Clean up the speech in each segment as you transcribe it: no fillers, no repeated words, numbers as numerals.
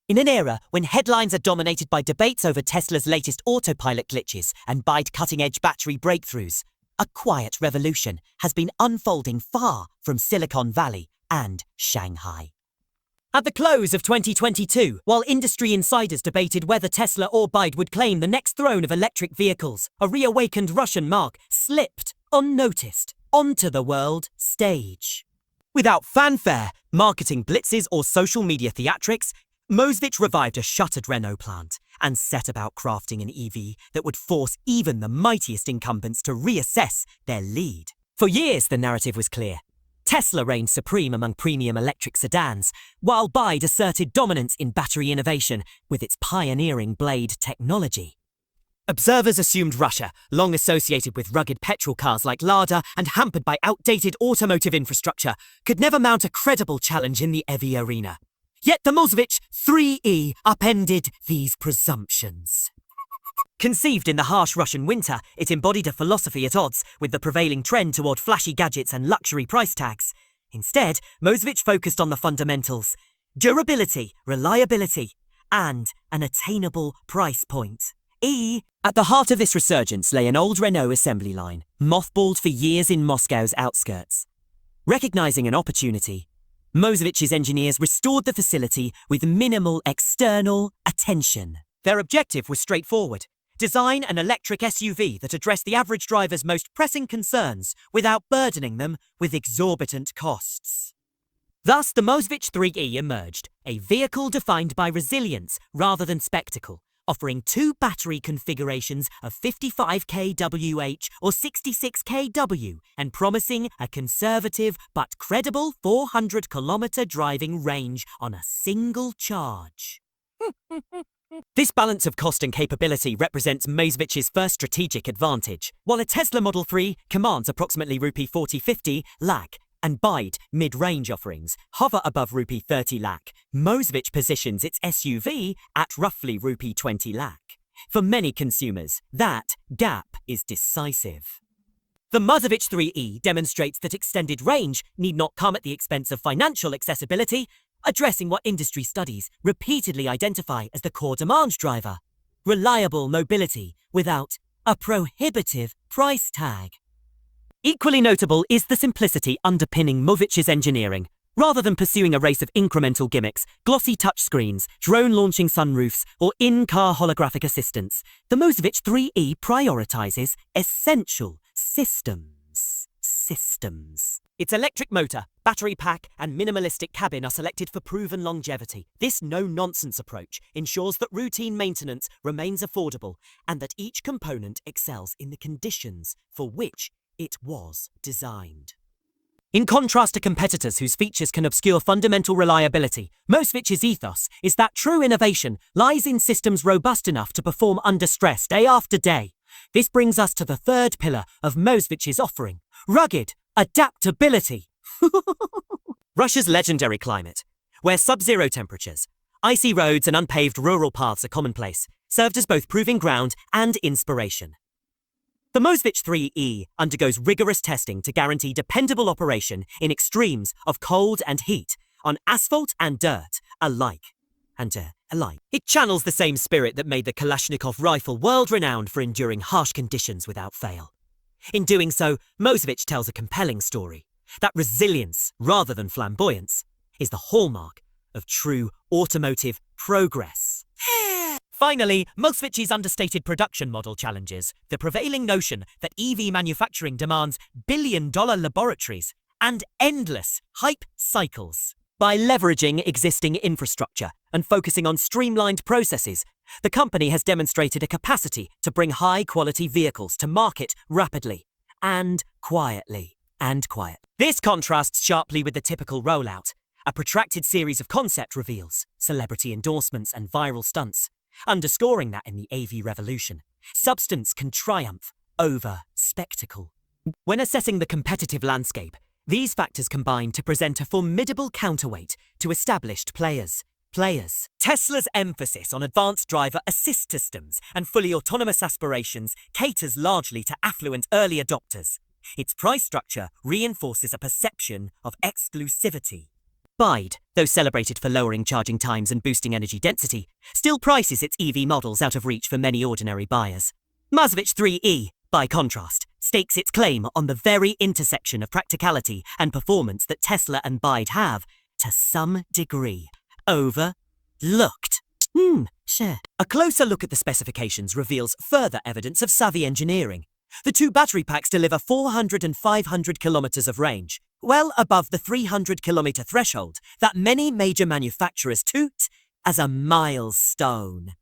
In an era when headlines are dominated by debates over Tesla's latest autopilot glitches and BYD cutting-edge battery breakthroughs, a quiet revolution has been unfolding far from Silicon Valley and Shanghai. At the close of 2022, while industry insiders debated whether Tesla or BYD would claim the next throne of electric vehicles, a reawakened Russian marque slipped, unnoticed, onto the world stage. Without fanfare, marketing blitzes, or social media theatrics, Mosvich revived a shuttered Renault plant and set about crafting an EV that would force even the mightiest incumbents to reassess their lead. For years, the narrative was clear. Tesla reigned supreme among premium electric sedans, while BYD asserted dominance in battery innovation with its pioneering blade technology. Observers assumed Russia, long associated with rugged petrol cars like Lada and hampered by outdated automotive infrastructure, could never mount a credible challenge in the EV arena. Yet the Mosvich 3E upended these presumptions. Conceived in the harsh Russian winter, it embodied a philosophy at odds with the prevailing trend toward flashy gadgets and luxury price tags. Instead, Mosvich focused on the fundamentals: durability, reliability, and an attainable price point. At the heart of this resurgence lay an old Renault assembly line, mothballed for years in Moscow's outskirts. Recognizing an opportunity, Mosvich's engineers restored the facility with minimal external attention. Their objective was straightforward: design an electric SUV that addressed the average driver's most pressing concerns without burdening them with exorbitant costs. Thus, the Mosvich 3E emerged, a vehicle defined by resilience rather than spectacle, offering two battery configurations of 55 kWh or 66 kW and promising a conservative but credible 400-kilometer driving range on a single charge. This balance of cost and capability represents Mosvich's first strategic advantage. While a Tesla Model 3 commands approximately Rupee 40-50 lakh, and BYD mid-range offerings hover above Rupee 30 lakh, Mosvich positions its SUV at roughly Rupee 20 lakh. For many consumers, that gap is decisive. The Mosvich 3E demonstrates that extended range need not come at the expense of financial accessibility, addressing what industry studies repeatedly identify as the core demand driver: reliable mobility without a prohibitive price tag. Equally notable is the simplicity underpinning Mosvich's engineering. Rather than pursuing a race of incremental gimmicks, glossy touchscreens, drone-launching sunroofs, or in-car holographic assistance, the Mosvich 3E prioritizes essential systems. Its electric motor, battery pack, and minimalistic cabin are selected for proven longevity. This no-nonsense approach ensures that routine maintenance remains affordable and that each component excels in the conditions for which it was designed. In contrast to competitors whose features can obscure fundamental reliability, Mosvich's ethos is that true innovation lies in systems robust enough to perform under stress day after day. This brings us to the third pillar of Mosvich's offering: rugged adaptability. Russia's legendary climate, where sub-zero temperatures, icy roads, and unpaved rural paths are commonplace, served as both proving ground and inspiration. The Mosvich 3E undergoes rigorous testing to guarantee dependable operation in extremes of cold and heat, on asphalt and dirt alike. It channels the same spirit that made the Kalashnikov rifle world-renowned for enduring harsh conditions without fail. In doing so, Mosvich tells a compelling story: that resilience, rather than flamboyance, is the hallmark of true automotive progress. Finally, Mosvich's understated production model challenges the prevailing notion that EV manufacturing demands billion-dollar laboratories and endless hype cycles. By leveraging existing infrastructure and focusing on streamlined processes, the company has demonstrated a capacity to bring high-quality vehicles to market rapidly and quietly. This contrasts sharply with the typical rollout: a protracted series of concept reveals, celebrity endorsements, and viral stunts. Underscoring that in the AV revolution, substance can triumph over spectacle. When assessing the competitive landscape, these factors combine to present a formidable counterweight to established players. Tesla's emphasis on advanced driver assist systems and fully autonomous aspirations caters largely to affluent early adopters. Its price structure reinforces a perception of exclusivity. BYD, though celebrated for lowering charging times and boosting energy density, still prices its EV models out of reach for many ordinary buyers. Mazda 3e, by contrast, stakes its claim on the very intersection of practicality and performance that Tesla and BYD have, to some degree, overlooked. Sure. A closer look at the specifications reveals further evidence of savvy engineering. The two battery packs deliver 400 and 500 kilometers of range, well above the 300-kilometer threshold that many major manufacturers toot as a milestone.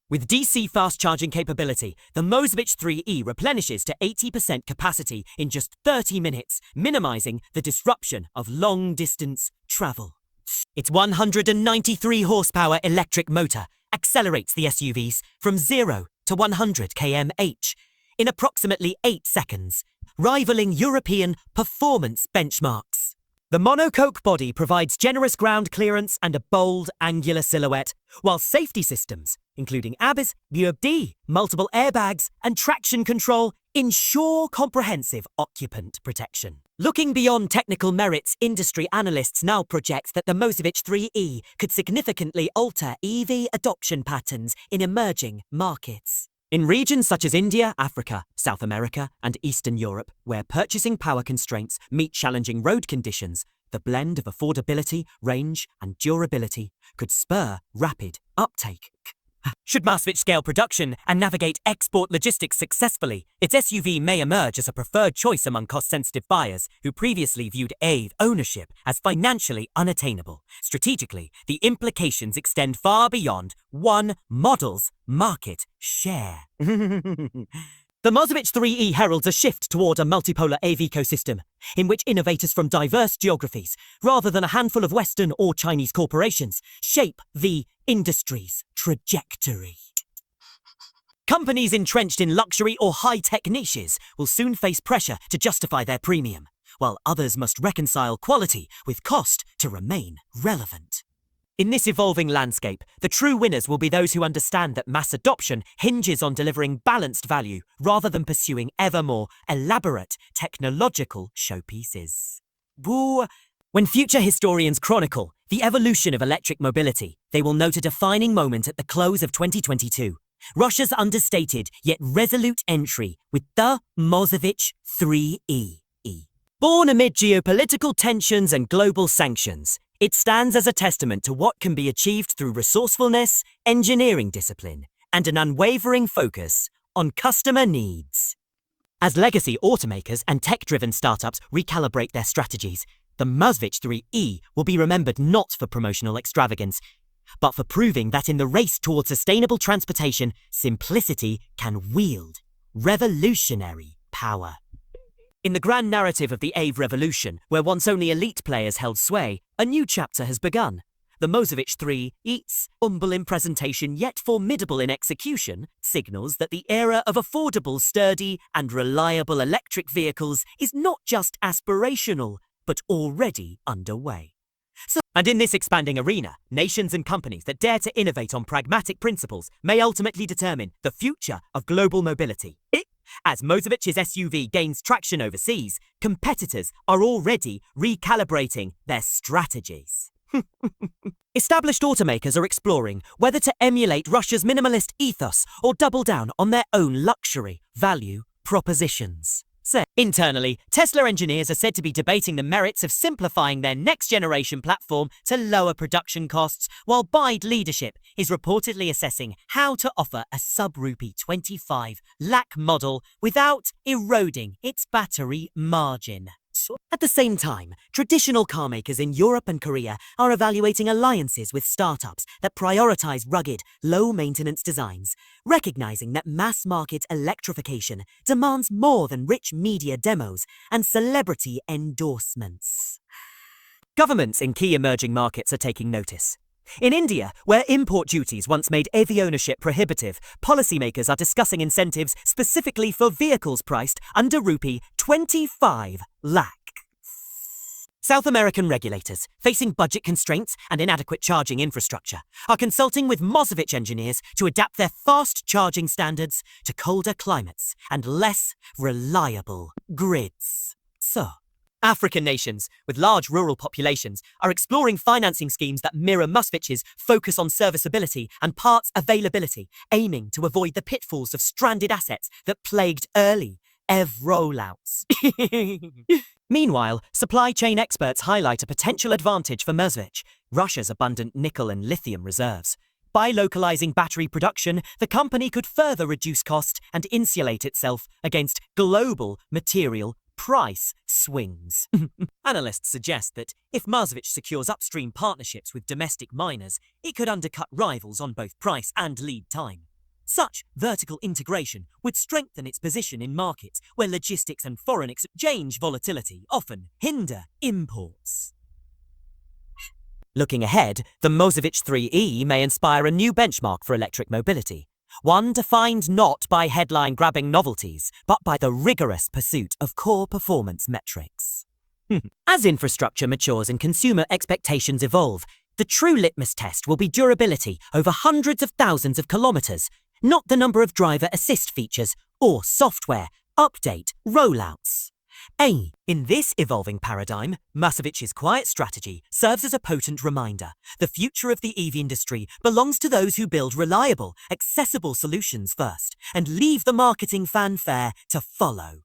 With DC fast charging capability, the Mosvich 3e replenishes to 80% capacity in just 30 minutes, minimizing the disruption of long-distance travel. Its 193 horsepower electric motor accelerates the SUVs from 0 to 100 km/h in approximately 8 seconds, rivaling European performance benchmarks. The monocoque body provides generous ground clearance and a bold, angular silhouette, while safety systems, including ABS, BYD, multiple airbags, and traction control, ensure comprehensive occupant protection. Looking beyond technical merits, industry analysts now project that the Mosvich 3e could significantly alter EV adoption patterns in emerging markets. In regions such as India, Africa, South America, and Eastern Europe, where purchasing power constraints meet challenging road conditions, the blend of affordability, range, and durability could spur rapid uptake. Should Mosvich scale production and navigate export logistics successfully, its SUV may emerge as a preferred choice among cost-sensitive buyers who previously viewed EV ownership as financially unattainable. Strategically, the implications extend far beyond one model's market share. The Mosvich 3e heralds a shift toward a multipolar AV ecosystem, in which innovators from diverse geographies, rather than a handful of Western or Chinese corporations, shape the industry's trajectory. Companies entrenched in luxury or high-tech niches will soon face pressure to justify their premium, while others must reconcile quality with cost to remain relevant. In this evolving landscape, the true winners will be those who understand that mass adoption hinges on delivering balanced value rather than pursuing ever more elaborate technological showpieces. When future historians chronicle the evolution of electric mobility, they will note a defining moment at the close of 2022, Russia's understated yet resolute entry with the Mosvich 3e. Born amid geopolitical tensions and global sanctions, it stands as a testament to what can be achieved through resourcefulness, engineering discipline, and an unwavering focus on customer needs. As legacy automakers and tech-driven startups recalibrate their strategies, the Mosvich 3e will be remembered not for promotional extravagance, but for proving that in the race towards sustainable transportation, simplicity can wield revolutionary power. In the grand narrative of the AV revolution, where once only elite players held sway, a new chapter has begun. The Mosvich 3e's humble in presentation yet formidable in execution signals that the era of affordable, sturdy, and reliable electric vehicles is not just aspirational, but already underway. And in this expanding arena, nations and companies that dare to innovate on pragmatic principles may ultimately determine the future of global mobility. As Mosvich's SUV gains traction overseas, competitors are already recalibrating their strategies. Established automakers are exploring whether to emulate Russia's minimalist ethos or double down on their own luxury value propositions. Internally, Tesla engineers are said to be debating the merits of simplifying their next-generation platform to lower production costs, while BYD leadership is reportedly assessing how to offer a sub-rupee 25 lakh model without eroding its battery margin. At the same time, traditional car makers in Europe and Korea are evaluating alliances with startups that prioritize rugged, low-maintenance designs, recognizing that mass-market electrification demands more than rich media demos and celebrity endorsements. Governments in key emerging markets are taking notice. In India, where import duties once made EV ownership prohibitive, policymakers are discussing incentives specifically for vehicles priced under rupee 25 lakh. South American regulators, facing budget constraints and inadequate charging infrastructure, are consulting with Mosvich engineers to adapt their fast charging standards to colder climates and less reliable grids. African nations, with large rural populations, are exploring financing schemes that mirror Musvich's focus on serviceability and parts availability, aiming to avoid the pitfalls of stranded assets that plagued early EV rollouts. Meanwhile, supply chain experts highlight a potential advantage for Musvich: Russia's abundant nickel and lithium reserves. By localizing battery production, the company could further reduce cost and insulate itself against global material price swings. Analysts suggest that if Musvich secures upstream partnerships with domestic miners, it could undercut rivals on both price and lead time. Such vertical integration would strengthen its position in markets where logistics and foreign exchange volatility often hinder imports. Looking ahead, the Mosevich 3E may inspire a new benchmark for electric mobility. One defined not by headline-grabbing novelties, but by the rigorous pursuit of core performance metrics. As infrastructure matures and consumer expectations evolve, the true litmus test will be durability over hundreds of thousands of kilometers, not the number of driver assist features or software update rollouts. In this evolving paradigm, Musovich's quiet strategy serves as a potent reminder. The future of the EV industry belongs to those who build reliable, accessible solutions first and leave the marketing fanfare to follow.